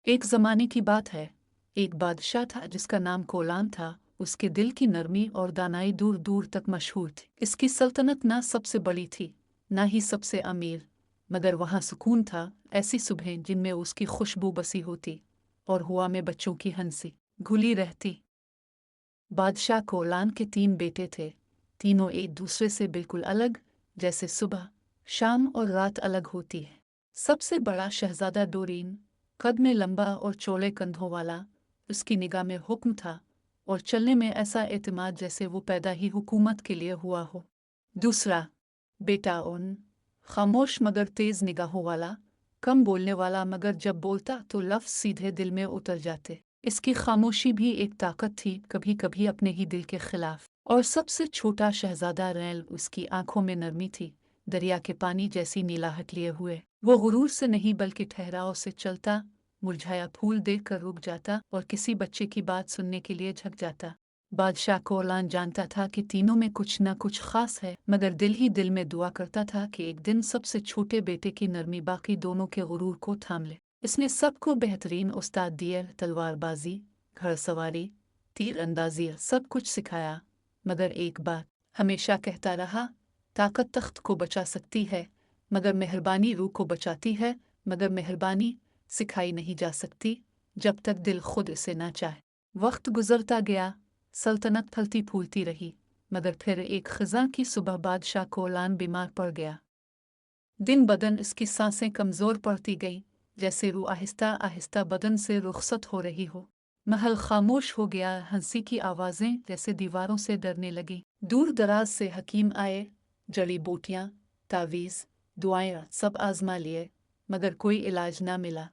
एक ज़माने की बात है। एक बादशाह था जिसका नाम कोलान था। उसके दिल की नरमी और दानाई दूर दूर तक मशहूर थी। इसकी सल्तनत ना सबसे बड़ी थी, ना ही सबसे अमीर, मगर वहाँ सुकून था। ऐसी सुबहें जिनमें उसकी खुशबू बसी होती और हवा में बच्चों की हंसी घुली रहती। बादशाह कोलान के 3 बेटे थे। तीनों एक दूसरे से बिल्कुल अलग, जैसे सुबह, शाम और रात अलग होती है। सबसे बड़ा शहजादा डोरीन, कद में लंबा और चौड़े कंधों वाला, उसकी निगाह में हुक्म था और चलने में ऐसा एतमाद जैसे वो पैदा ही हुकूमत के लिए हुआ हो। दूसरा बेटा ओन, खामोश मगर तेज निगाहों वाला, कम बोलने वाला, मगर जब बोलता तो लफ्ज़ सीधे दिल में उतर जाते। इसकी खामोशी भी एक ताकत थी, कभी कभी अपने ही दिल के खिलाफ। और सबसे छोटा शहजादा रैल, उसकी आंखों में नरमी थी, दरिया के पानी जैसी नीलाहट लिए हुए। वो गुरूर से नहीं बल्कि ठहराव से चलता, मुरझाया फूल देखकर रुक जाता और किसी बच्चे की बात सुनने के लिए झक जाता। बादशाह कोलान जानता था कि तीनों में कुछ न कुछ खास है, मगर दिल ही दिल में दुआ करता था कि एक दिन सबसे छोटे बेटे की नरमी बाकी दोनों के गुरूर को थाम ले। इसने सबको बेहतरीन उस्ताद दिए, तलवारबाजी, घड़सवारी, तीर अंदाजी, सब कुछ सिखाया। मगर एक बात हमेशा कहता रहा, ताकत तख्त को बचा सकती है, मगर मेहरबानी रूह को बचाती है। मगर मेहरबानी सिखाई नहीं जा सकती जब तक दिल खुद इसे ना चाहे। वक्त गुजरता गया, सल्तनत फलती फूलती रही, मगर फिर एक खिज़ां की सुबह बादशाह कोलान बीमार पड़ गया। दिन बदन इसकी सांसें कमज़ोर पड़ती गईं, जैसे रूह आहिस्ता आहिस्ता बदन से रुखसत हो रही हो। महल खामोश हो गया, हंसी की आवाज़ें जैसे दीवारों से डरने लगीं। दूर दराज से हकीम आए, जड़ी बूटियाँ, तावीज़, दुआएं सब आजमा लिए, मगर कोई इलाज ना मिला।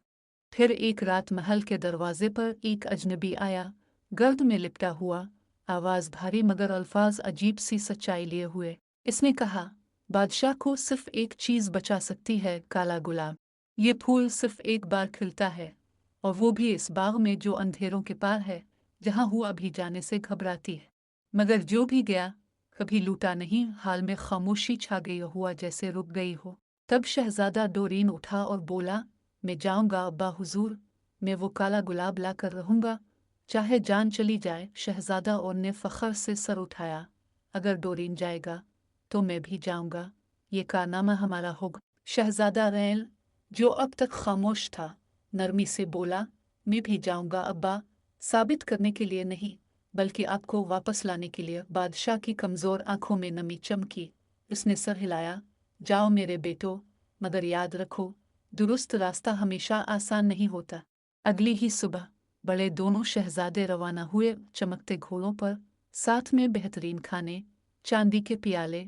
फिर एक रात महल के दरवाजे पर एक अजनबी आया, गर्द में लिपटा हुआ, आवाज़ भारी मगर अल्फाज अजीब सी सच्चाई लिए हुए। इसने कहा, बादशाह को सिर्फ एक चीज़ बचा सकती है, काला गुलाब। ये फूल सिर्फ एक बार खिलता है, और वो भी इस बाग में जो अंधेरों के पार है, जहाँ हुआ भी जाने से घबराती है। मगर जो भी गया कभी लूटा नहीं। हाल में खामोशी छा गई, हुआ जैसे रुक गई हो। तब शहजादा डोरीन उठा और बोला, मैं जाऊंगा अब्बा हुजूर, मैं वो काला गुलाब ला कर रहूंगा, चाहे जान चली जाए। शहजादा और ने फख्र से सर उठाया, अगर डोरीन जाएगा तो मैं भी जाऊंगा, ये कारनामा हमारा होगा। शहजादा रैल, जो अब तक खामोश था, नरमी से बोला, मैं भी जाऊंगा अब्बा, साबित करने के लिए नहीं बल्कि आपको वापस लाने के लिए। बादशाह की कमज़ोर आंखों में नमी चमकी। उसने सर हिलाया, जाओ मेरे बेटो, मगर याद रखो, दुरुस्त रास्ता हमेशा आसान नहीं होता। अगली ही सुबह बड़े दोनों शहजादे रवाना हुए, चमकते घोड़ों पर, साथ में बेहतरीन खाने, चांदी के प्याले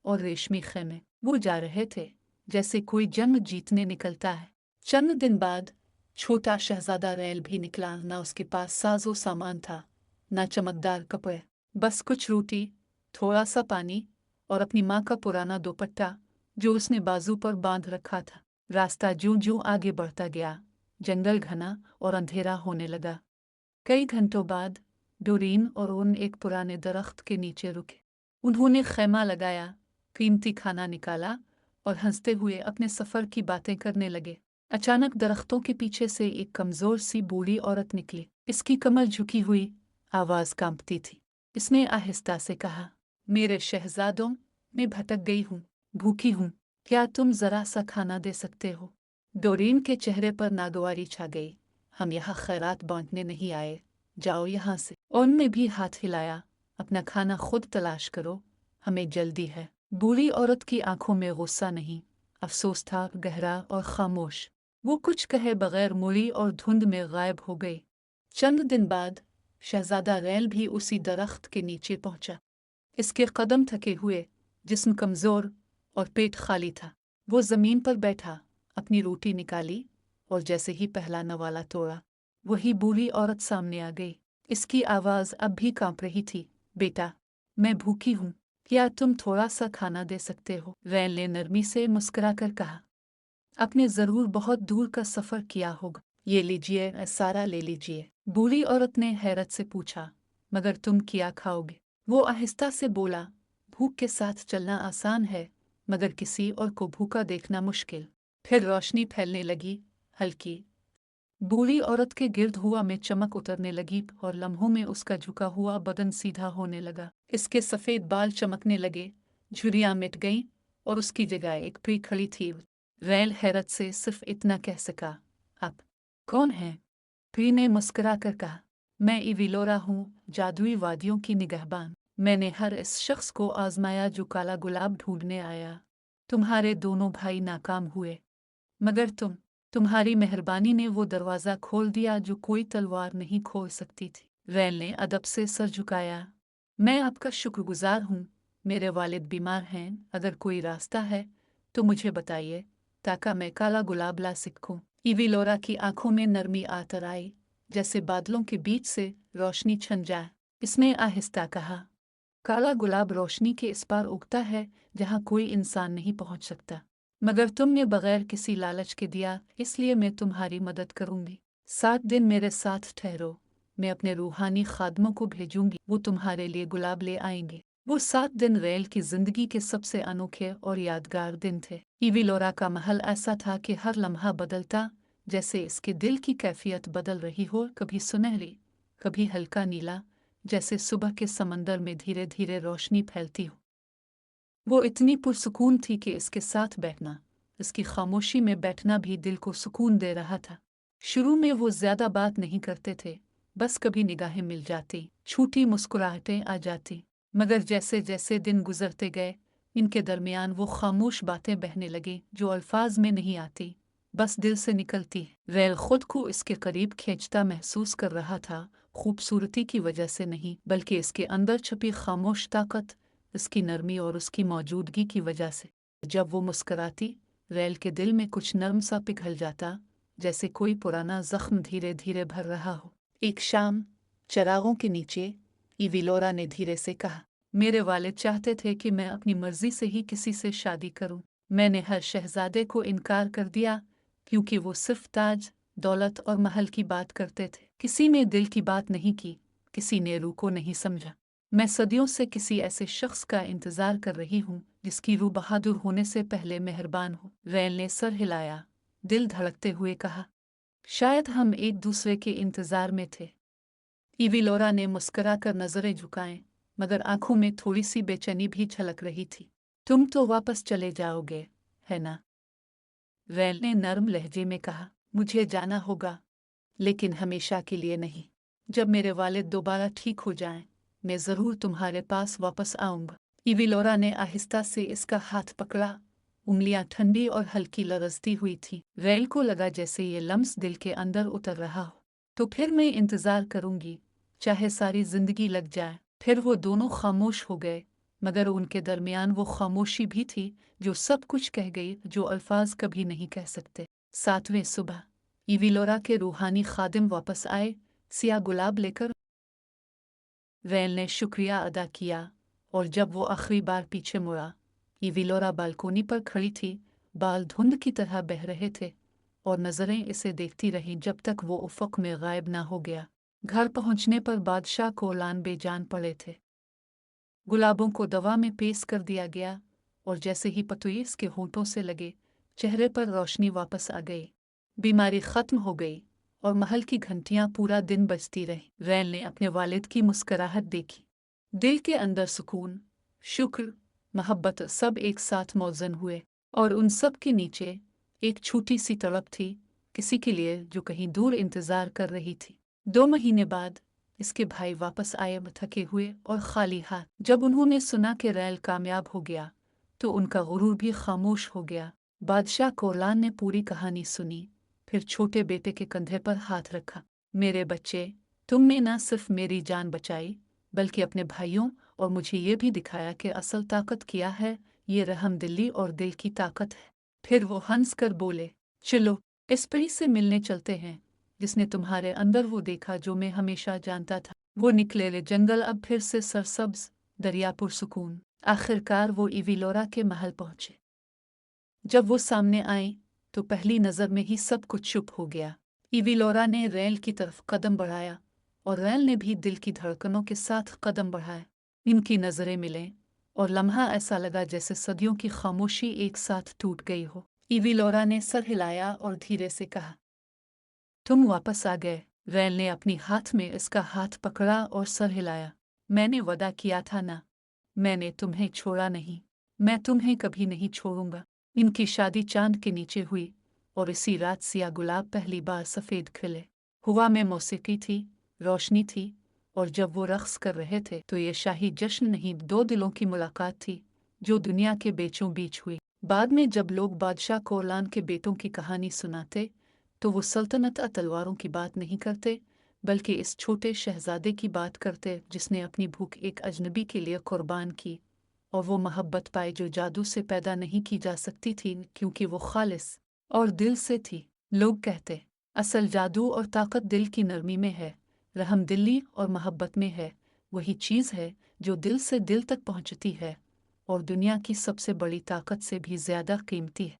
और रेशमी खेमे। वो जा रहे थे जैसे कोई जंग जीतने निकलता है। चंद दिन बाद छोटा शहजादा रैल भी निकला। ना उसके पास साजो सामान था, ना चमकदार कपड़े, बस कुछ रोटी, थोड़ा सा पानी और अपनी माँ का पुराना दुपट्टा जो उसने बाजू पर बांध रखा था। रास्ता ज्यों ज्यों आगे बढ़ता गया, जंगल घना और अंधेरा होने लगा। कई घंटों बाद डोरीन और उन एक पुराने दरख्त के नीचे रुके। उन्होंने खैमा लगाया, कीमती खाना निकाला और हंसते हुए अपने सफ़र की बातें करने लगे। अचानक दरख्तों के पीछे से एक कमज़ोर सी बूढ़ी औरत निकली। इसकी कमर झुकी हुई, आवाज़ कांपती थी। इसने आहिस्ता से कहा, मेरे शहजादों, मैं भटक गई हूँ, भूखी हूँ, क्या तुम ज़रा सा खाना दे सकते हो? डोरीन के चेहरे पर नागवारी छा गई। हम यहाँ खैरात बांटने नहीं आए, जाओ यहाँ से। उनने भी हाथ हिलाया, अपना खाना खुद तलाश करो, हमें जल्दी है। बूढ़ी औरत की आंखों में गुस्सा नहीं, अफसोस था, गहरा और खामोश। वो कुछ कहे बगैर मुड़ी और धुंध में गायब हो गई। चंद दिन बाद शहजादा रैल भी उसी दरख्त के नीचे पहुंचा। इसके कदम थके हुए, जिस्म कमज़ोर और पेट खाली था। वो ज़मीन पर बैठा, अपनी रोटी निकाली और जैसे ही पहला नवाला तोड़ा, वही बूढ़ी औरत सामने आ गई। इसकी आवाज़ अब भी कांप रही थी, बेटा, मैं भूखी हूँ, क्या तुम थोड़ा सा खाना दे सकते हो? रैल ने नरमी से मुस्कुराकर कहा, आपने ज़रूर बहुत दूर का सफ़र किया होगा, ये लीजिए, सारा ले लीजिए। बूढ़ी औरत ने हैरत से पूछा, मगर तुम क्या खाओगे? वो आहिस्ता से बोला, भूख के साथ चलना आसान है, मगर किसी और को भूखा देखना मुश्किल। फिर रोशनी फैलने लगी, हल्की, बूढ़ी औरत के गिर्द हुआ में चमक उतरने लगी और लम्हों में उसका झुका हुआ बदन सीधा होने लगा। इसके सफ़ेद बाल चमकने लगे, झुर्रियाँ मिट गईं और उसकी जगह एक प्री खड़ी थी। रैल हैरत से सिर्फ इतना कह सका, आप कौन हैं? प्री ने मुस्कुरा कर कहा, मैं इविलोरा हूँ, जादुई वादियों की निगहबान। मैंने हर इस शख्स को आजमाया जो काला गुलाब ढूंढने आया। तुम्हारे दोनों भाई नाकाम हुए, मगर तुम्हारी मेहरबानी ने वो दरवाज़ा खोल दिया जो कोई तलवार नहीं खोल सकती थी। रैल ने अदब से सर झुकाया, मैं आपका शुक्रगुजार हूँ। मेरे वालिद बीमार हैं, अगर कोई रास्ता है तो मुझे बताइए ताकि मैं काला गुलाब ला सकूं। इविलोरा की आंखों में नरमी आतर आई, जैसे बादलों के बीच से रोशनी छन जाए। इसने आहिस्ता कहा, काला गुलाब रोशनी के इस पार उगता है जहाँ कोई इंसान नहीं पहुँच सकता, मगर तुमने बगैर किसी लालच के दिया, इसलिए मैं तुम्हारी मदद करूंगी। 7 दिन मेरे साथ ठहरो, मैं अपने रूहानी खादमों को भेजूंगी, वो तुम्हारे लिए गुलाब ले आएंगे। वो 7 दिन रैल की जिंदगी के सबसे अनोखे और यादगार दिन थे। इविलोरा का महल ऐसा था कि हर लम्हा बदलता, जैसे इसके दिल की कैफियत बदल रही हो, कभी सुनहरी, कभी हल्का नीला, जैसे सुबह के समंदर में धीरे धीरे रोशनी फैलती हो। वो इतनी पुरसुकून थी कि इसके साथ बैठना, इसकी खामोशी में बैठना भी दिल को सुकून दे रहा था। शुरू में वो ज्यादा बात नहीं करते थे, बस कभी निगाहें मिल जाती, छोटी मुस्कुराहटें आ जाती। मगर जैसे जैसे दिन गुजरते गए, इनके दरमियान वो खामोश बातें बहने लगी जो अल्फाज में नहीं आती, बस दिल से निकलती। रैल खुद को इसके करीब खींचता महसूस कर रहा था, खूबसूरती की वजह से नहीं, बल्कि इसके अंदर छुपी खामोश ताकत, उसकी नरमी और उसकी मौजूदगी की वजह से। जब वो मुस्कराती, रैल के दिल में कुछ नर्म सा पिघल जाता, जैसे कोई पुराना जख्म धीरे धीरे भर रहा हो। एक शाम, चरागों के नीचे, इविलोरा ने धीरे से कहा, मेरे वालिद चाहते थे कि मैं अपनी मर्जी से ही किसी से शादी करूं। मैंने हर शहजादे को इनकार कर दिया, क्योंकि वो सिर्फ ताज, दौलत और महल की बात करते थे। किसी ने दिल की बात नहीं की, किसी ने रूह को नहीं समझा। मैं सदियों से किसी ऐसे शख्स का इंतजार कर रही हूँ जिसकी रूह बहादुर होने से पहले मेहरबान हो। रैल ने सर हिलाया, दिल धड़कते हुए कहा, शायद हम एक दूसरे के इंतजार में थे। इविलोरा ने मुस्कुरा कर नजरें झुकाएं, मगर आंखों में थोड़ी सी बेचैनी भी झलक रही थी। तुम तो वापस चले जाओगे, है ना? रैल ने नर्म लहजे में कहा, मुझे जाना होगा, लेकिन हमेशा के लिए नहीं। जब मेरे वालिद दोबारा ठीक हो जाएं, मैं ज़रूर तुम्हारे पास वापस आऊँगा। इविलोरा ने आहिस्ता से इसका हाथ पकड़ा, उंगलियां ठंडी और हल्की लरजती हुई थी। रैल को लगा जैसे ये लम्स दिल के अंदर उतर रहा हो। तो फिर मैं इंतज़ार करूंगी, चाहे सारी जिंदगी लग जाए। फिर वो दोनों खामोश हो गए, मगर उनके दरमियान वो खामोशी भी थी जो सब कुछ कह गई, जो अल्फाज कभी नहीं कह सकते। 7वें सुबह, इविलोरा के रूहानी खादिम वापस आए, सिया गुलाब लेकर। रैल ने शुक्रिया अदा किया, और जब वो आखिरी बार पीछे मुड़ा, इविलोरा बालकोनी पर खड़ी थी, बाल धुंध की तरह बह रहे थे, और नजरें इसे देखती रहीं जब तक वो उफ़क़ में गायब ना हो गया। घर पहुंचने पर बादशाह को लान बेजान पड़े थे। गुलाबों को दवा में पेश कर दिया गया, और जैसे ही पतुईस के होंठों से लगे, चेहरे पर रोशनी वापस आ गई। बीमारी खत्म हो गई और महल की घंटियां पूरा दिन बजती रहीं। रैल ने अपने वालिद की मुस्कुराहट देखी, दिल के अंदर सुकून, शुक्र, मोहब्बत सब एक साथ मौजन हुए, और उन सब के नीचे एक छोटी सी तड़प थी, किसी के लिए जो कहीं दूर इंतजार कर रही थी। 2 महीने बाद इसके भाई वापस आए, थके हुए और खाली हाथ। जब उन्होंने सुना कि रैल कामयाब हो गया, तो उनका गुरूर भी खामोश हो गया। बादशाह कोलान ने पूरी कहानी सुनी, फिर छोटे बेटे के कंधे पर हाथ रखा। मेरे बच्चे, तुमने न सिर्फ मेरी जान बचाई, बल्कि अपने भाइयों और मुझे ये भी दिखाया कि असल ताकत क्या है। ये रहमदिली और दिल की ताकत है। फिर वो हंस कर बोले, चलो इस परी से मिलने चलते हैं जिसने तुम्हारे अंदर वो देखा जो मैं हमेशा जानता था। वो निकले जंगल अब फिर से सरसब्ज, दरिया पुरसुकून। आखिरकार वो इविलोरा के महल पहुंचे। जब वो सामने आई, तो पहली नज़र में ही सब कुछ चुप हो गया। इविलोरा ने रैल की तरफ कदम बढ़ाया, और रैल ने भी दिल की धड़कनों के साथ कदम बढ़ाए। इनकी नज़रें मिलें, और लम्हा ऐसा लगा जैसे सदियों की खामोशी एक साथ टूट गई हो। इविलोरा ने सर हिलाया और धीरे से कहा, तुम वापस आ गए। रैल ने अपनी हाथ में इसका हाथ पकड़ा और सर हिलाया। मैंने वादा किया था ना, मैंने तुम्हें छोड़ा नहीं, मैं तुम्हें कभी नहीं छोड़ूंगा। इनकी शादी चांद के नीचे हुई और इसी रात सिया गुलाब पहली बार सफ़ेद खिले। हवा में मौसीकी थी, रोशनी थी, और जब वो रक़्स कर रहे थे तो ये शाही जश्न नहीं, दो दिलों की मुलाकात थी जो दुनिया के बीचों बीच हुई। बाद में जब लोग बादशाह कोरलान के बेटों की कहानी सुनाते तो वो सल्तनत तलवारों की बात नहीं करते, बल्कि इस छोटे शहजादे की बात करते जिसने अपनी भूख एक अजनबी के लिए कुर्बान की और वो मोहब्बत पाई जो जादू से पैदा नहीं की जा सकती थी क्योंकि वो खालिस और दिल से थी। लोग कहते असल जादू और ताकत दिल की नरमी में है, रहमदिली और मोहब्बत में है। वही चीज़ है जो दिल से दिल तक पहुंचती है और दुनिया की सबसे बड़ी ताकत से भी ज़्यादा कीमती है।